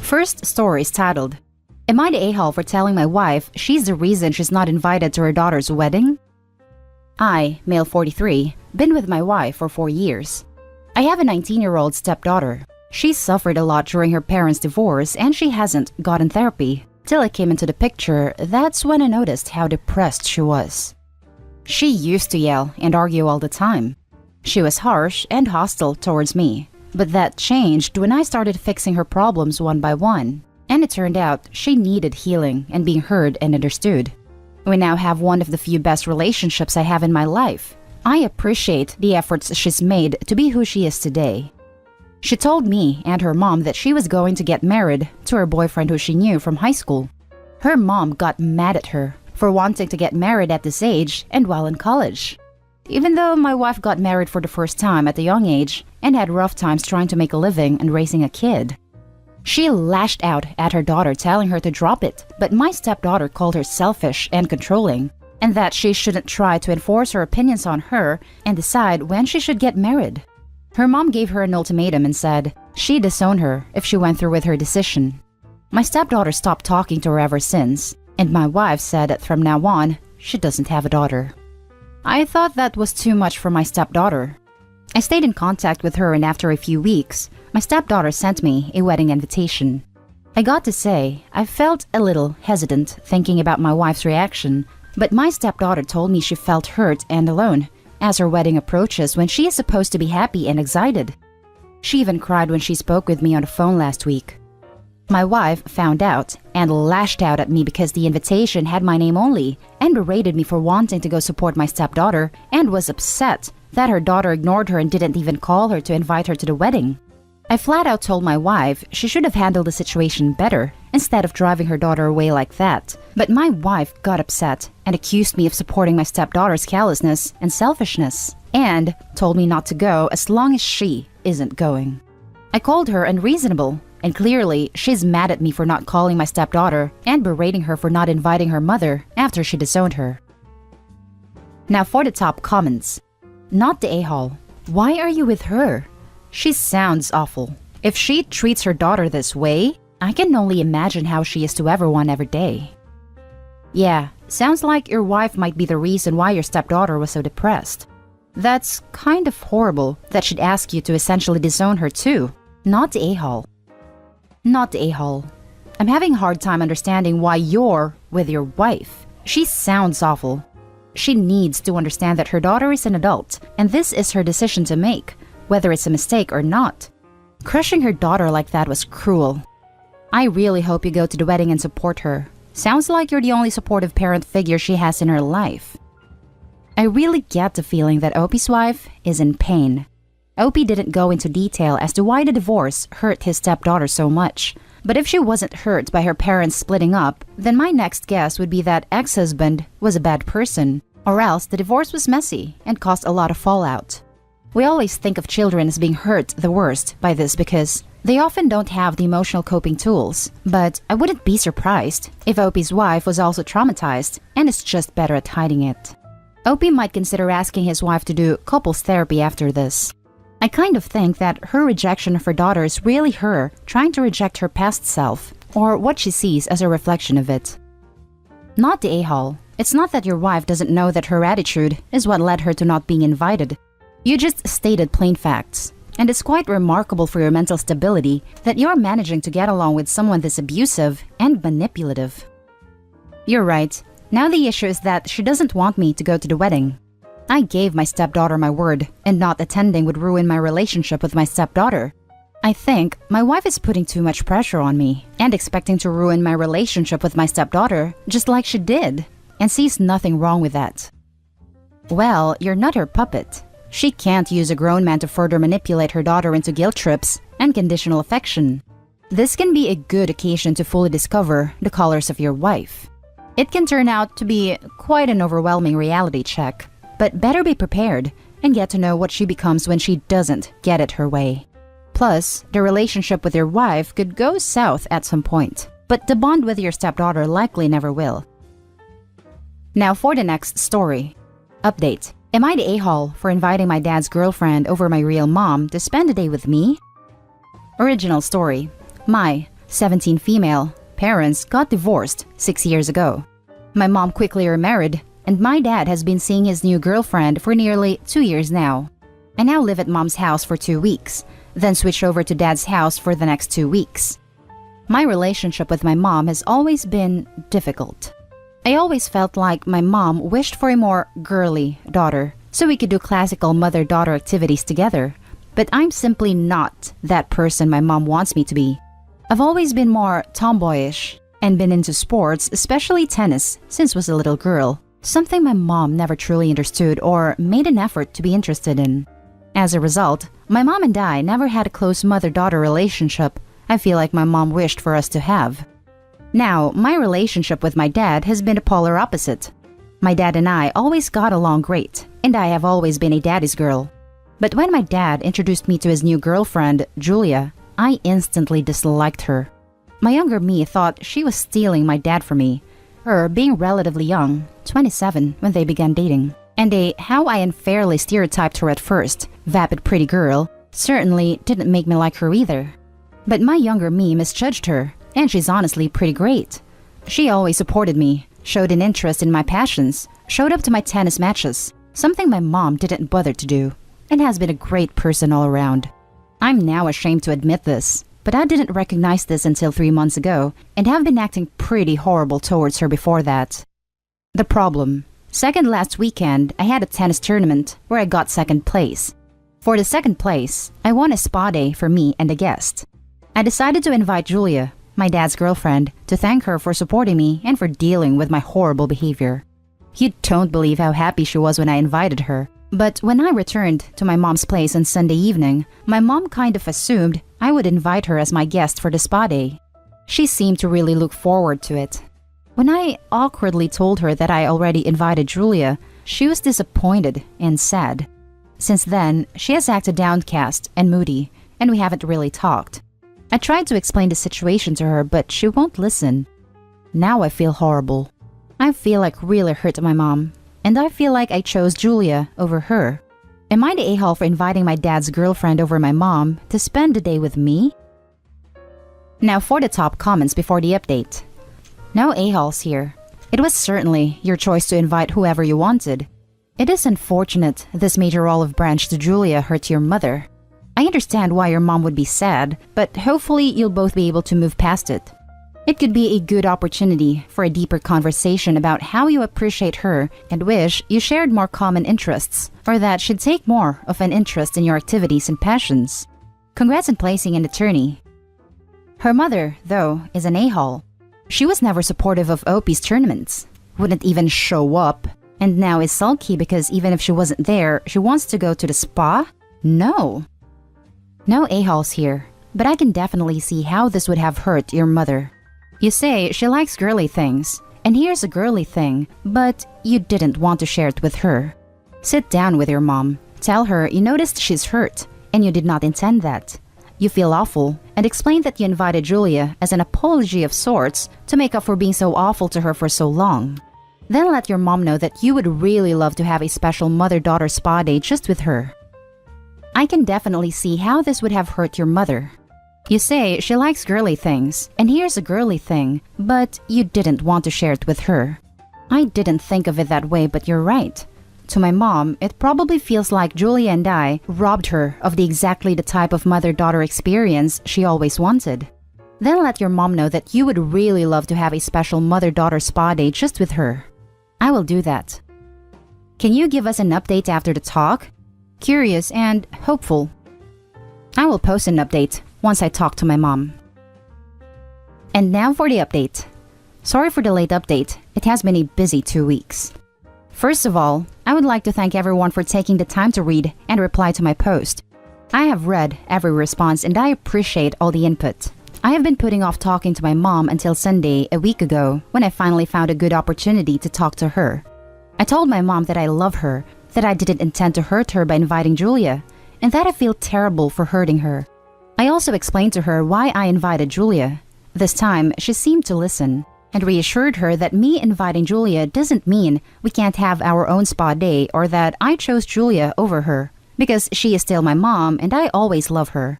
First story is titled, Am I the a-hole for telling my wife she's the reason she's not invited to her daughter's wedding? I, male 43, been with my wife for 4 years. I have a 19-year-old stepdaughter. She suffered a lot during her parents' divorce and she hasn't gotten therapy. Till I came into the picture, that's when I noticed how depressed she was. She used to yell and argue all the time. She was harsh and hostile towards me. But that changed when I started fixing her problems one by one. And it turned out she needed healing and being heard and understood. We now have one of the few best relationships I have in my life. I appreciate the efforts she's made to be who she is today. She told me and her mom that she was going to get married to her boyfriend who she knew from high school. Her mom got mad at her for wanting to get married at this age and while in college. Even though my wife got married for the first time at a young age and had rough times trying to make a living and raising a kid. She lashed out at her daughter telling her to drop it, but my stepdaughter called her selfish and controlling, and that she shouldn't try to enforce her opinions on her and decide when she should get married. Her mom gave her an ultimatum and said she'd disown her if she went through with her decision. My stepdaughter stopped talking to her ever since, and my wife said that from now on, she doesn't have a daughter. I thought that was too much for my stepdaughter. I stayed in contact with her, and after a few weeks, my stepdaughter sent me a wedding invitation. I got to say, I felt a little hesitant thinking about my wife's reaction, but my stepdaughter told me she felt hurt and alone as her wedding approaches when she is supposed to be happy and excited. She even cried when she spoke with me on the phone last week. My wife found out and lashed out at me because the invitation had my name only and berated me for wanting to go support my stepdaughter and was upset that her daughter ignored her and didn't even call her to invite her to the wedding. I flat out told my wife she should have handled the situation better instead of driving her daughter away like that. But my wife got upset and accused me of supporting my stepdaughter's callousness and selfishness and told me not to go as long as she isn't going. I called her unreasonable, and clearly she's mad at me for not calling my stepdaughter and berating her for not inviting her mother after she disowned her. Now for the top comments. Not the a-hole. Why are you with her? She sounds awful. If she treats her daughter this way, I can only imagine how she is to everyone every day. Yeah, sounds like your wife might be the reason why your stepdaughter was so depressed. That's kind of horrible that she'd ask you to essentially disown her too. Not the a-hole. Not the a-hole. I'm having a hard time understanding why you're with your wife. She sounds awful. She needs to understand that her daughter is an adult, and this is her decision to make, whether it's a mistake or not. Crushing her daughter like that was cruel. I really hope you go to the wedding and support her. Sounds like you're the only supportive parent figure she has in her life. I really get the feeling that Opie's wife is in pain. Opie didn't go into detail as to why the divorce hurt his stepdaughter so much, but if she wasn't hurt by her parents splitting up, then my next guess would be that ex-husband was a bad person, or else the divorce was messy and caused a lot of fallout. We always think of children as being hurt the worst by this because they often don't have the emotional coping tools, but I wouldn't be surprised if Opie's wife was also traumatized and is just better at hiding it. Opie might consider asking his wife to do couples therapy after this. I kind of think that her rejection of her daughter is really her trying to reject her past self, or what she sees as a reflection of it. Not the a-hole. It's not that your wife doesn't know that her attitude is what led her to not being invited. You just stated plain facts, and it's quite remarkable for your mental stability that you're managing to get along with someone this abusive and manipulative. You're right. Now the issue is that she doesn't want me to go to the wedding. I gave my stepdaughter my word, and not attending would ruin my relationship with my stepdaughter. I think my wife is putting too much pressure on me and expecting to ruin my relationship with my stepdaughter just like she did, and sees nothing wrong with that. Well, you're not her puppet. She can't use a grown man to further manipulate her daughter into guilt trips and conditional affection. This can be a good occasion to fully discover the colors of your wife. It can turn out to be quite an overwhelming reality check, but better be prepared and get to know what she becomes when she doesn't get it her way. Plus, the relationship with your wife could go south at some point, but the bond with your stepdaughter likely never will. Now for the next story. Update. Am I the a-hole for inviting my dad's girlfriend over my real mom to spend the day with me? Original story. My 17 female, parents got divorced 6 years ago. My mom quickly remarried, and my dad has been seeing his new girlfriend for nearly 2 years now. I now live at mom's house for 2 weeks, then switch over to dad's house for the next 2 weeks. My relationship with my mom has always been difficult. I always felt like my mom wished for a more girly daughter, so we could do classical mother-daughter activities together. But I'm simply not that person my mom wants me to be. I've always been more tomboyish and been into sports, especially tennis, since I was a little girl, something my mom never truly understood or made an effort to be interested in. As a result, my mom and I never had a close mother-daughter relationship I feel like my mom wished for us to have. Now, my relationship with my dad has been a polar opposite. My dad and I always got along great, and I have always been a daddy's girl. But when my dad introduced me to his new girlfriend, Julia, I instantly disliked her. My younger me thought she was stealing my dad from me, her being relatively young, 27, when they began dating. And how I unfairly stereotyped her at first, vapid pretty girl, certainly didn't make me like her either. But my younger me misjudged her, and she's honestly pretty great. She always supported me, showed an interest in my passions, showed up to my tennis matches, something my mom didn't bother to do, and has been a great person all around. I'm now ashamed to admit this, but I didn't recognize this until 3 months ago, and have been acting pretty horrible towards her before that. The problem. Second last weekend, I had a tennis tournament where I got second place. For the second place, I won a spa day for me and a guest. I decided to invite Julia, my dad's girlfriend, to thank her for supporting me and for dealing with my horrible behavior. You don't believe how happy she was when I invited her. But when I returned to my mom's place on Sunday evening, my mom kind of assumed I would invite her as my guest for the spa day. She seemed to really look forward to it. When I awkwardly told her that I already invited Julia, she was disappointed and sad. Since then, she has acted downcast and moody, and we haven't really talked. I tried to explain the situation to her, but she won't listen. Now I feel horrible. I feel like really hurt my mom, and I feel like I chose Julia over her. Am I the a-hole for inviting my dad's girlfriend over my mom to spend the day with me? Now for the top comments before the update. No a-holes here. It was certainly your choice to invite whoever you wanted. It is unfortunate this major olive branch to Julia hurt your mother. I understand why your mom would be sad, but hopefully you'll both be able to move past it. It could be a good opportunity for a deeper conversation about how you appreciate her and wish you shared more common interests, or that she'd take more of an interest in your activities and passions. Congrats on placing an attorney. Her mother, though, is an a-hole. She was never supportive of Opie's tournaments, wouldn't even show up, and now is sulky because even if she wasn't there, she wants to go to the spa? No. No a-holes here, but I can definitely see how this would have hurt your mother. You say she likes girly things, and here's a girly thing, but you didn't want to share it with her. Sit down with your mom, tell her you noticed she's hurt, and you did not intend that. You feel awful, and explain that you invited Julia as an apology of sorts to make up for being so awful to her for so long. Then let your mom know that you would really love to have a special mother-daughter spa day just with her. I can definitely see how this would have hurt your mother. You say she likes girly things, and here's a girly thing, but you didn't want to share it with her. I didn't think of it that way, but you're right. To my mom, it probably feels like Julia and I robbed her of exactly the type of mother-daughter experience she always wanted. Then let your mom know that you would really love to have a special mother-daughter spa day just with her. I will do that. Can you give us an update after the talk? Curious and hopeful. I will post an update once I talk to my mom. And now for the update. Sorry for the late update. It has been a busy 2 weeks. First of all, I would like to thank everyone for taking the time to read and reply to my post. I have read every response and I appreciate all the input. I have been putting off talking to my mom until Sunday a week ago when I finally found a good opportunity to talk to her. I told my mom that I love her, that I didn't intend to hurt her by inviting Julia, and that I feel terrible for hurting her. I also explained to her why I invited Julia. This time, she seemed to listen, and reassured her that me inviting Julia doesn't mean we can't have our own spa day or that I chose Julia over her, because she is still my mom and I always love her.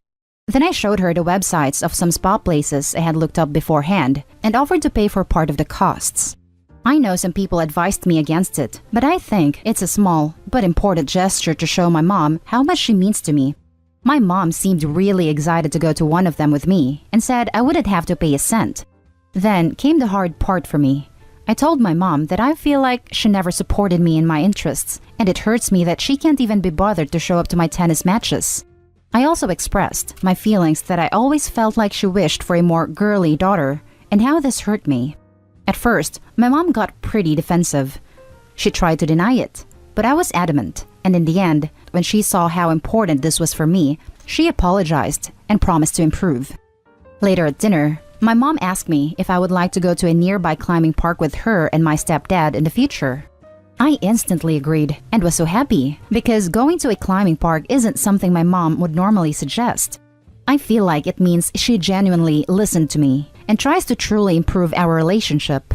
Then I showed her the websites of some spa places I had looked up beforehand and offered to pay for part of the costs. I know some people advised me against it, but I think it's a small but important gesture to show my mom how much she means to me. My mom seemed really excited to go to one of them with me and said I wouldn't have to pay a cent. Then came the hard part for me. I told my mom that I feel like she never supported me in my interests, and it hurts me that she can't even be bothered to show up to my tennis matches. I also expressed my feelings that I always felt like she wished for a more girly daughter, and how this hurt me. At first, my mom got pretty defensive. She tried to deny it, but I was adamant, and in the end, when she saw how important this was for me, she apologized and promised to improve. Later at dinner, my mom asked me if I would like to go to a nearby climbing park with her and my stepdad in the future. I instantly agreed and was so happy because going to a climbing park isn't something my mom would normally suggest. I feel like it means she genuinely listened to me and tries to truly improve our relationship.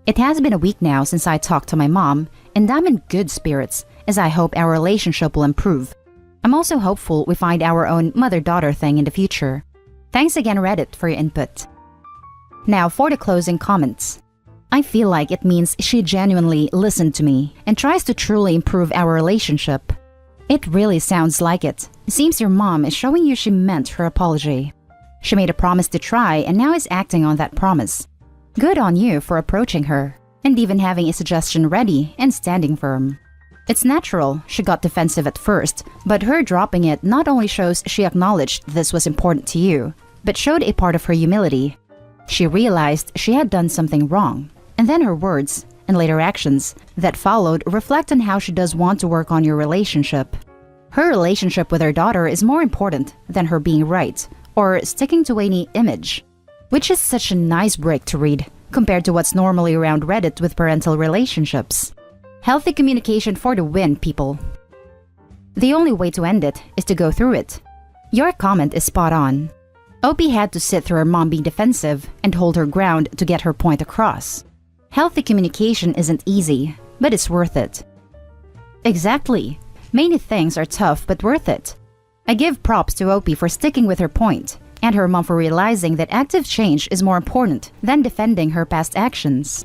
It has been a week now since I talked to my mom, and I'm in good spirits as I hope our relationship will improve. I'm also hopeful we find our own mother-daughter thing in the future. Thanks again, Reddit, for your input. Now for the closing comments. I feel like it means she genuinely listened to me and tries to truly improve our relationship. It really sounds like it. It seems your mom is showing you she meant her apology. She made a promise to try and now is acting on that promise. Good on you for approaching her and even having a suggestion ready and standing firm. It's natural she got defensive at first, but her dropping it not only shows she acknowledged this was important to you, but showed a part of her humility. She realized she had done something wrong, and then her words and later actions that followed reflect on how she does want to work on your relationship. Her relationship with her daughter is more important than her being right or sticking to any image, which is such a nice break to read compared to what's normally around Reddit with parental relationships. Healthy communication for the win, people. The only way to end it is to go through it. Your comment is spot on. Opie had to sit through her mom being defensive and hold her ground to get her point across. Healthy communication isn't easy, but it's worth it. Exactly. Many things are tough but worth it. I give props to Opie for sticking with her point, and her mom for realizing that active change is more important than defending her past actions.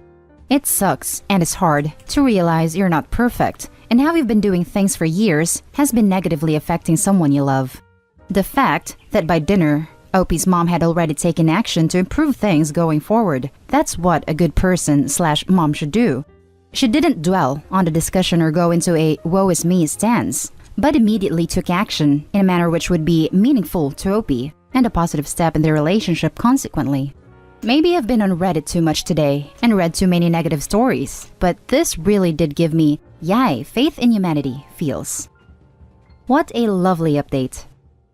It sucks and it's hard to realize you're not perfect, and how you've been doing things for years has been negatively affecting someone you love. The fact that by dinner, Opie's mom had already taken action to improve things going forward, that's what a good person/mom should do. She didn't dwell on the discussion or go into a woe is me stance, but immediately took action in a manner which would be meaningful to Opie and a positive step in their relationship consequently. Maybe I've been on Reddit too much today and read too many negative stories, but this really did give me, yay, faith in humanity feels. What a lovely update.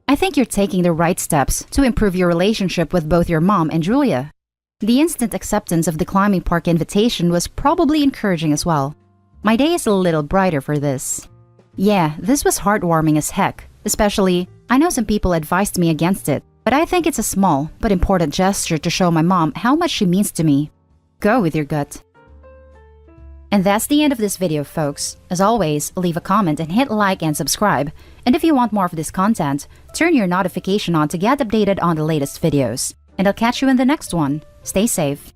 I think you're taking the right steps to improve your relationship with both your mom and Julia. The instant acceptance of the climbing park invitation was probably encouraging as well. My day is a little brighter for this. Yeah, this was heartwarming as heck, especially I know some people advised me against it, but I think it's a small but important gesture to show my mom how much she means to me. Go with your gut. And that's the end of this video, folks. As always, leave a comment and hit like and subscribe. And if you want more of this content, turn your notification on to get updated on the latest videos. And I'll catch you in the next one. Stay safe.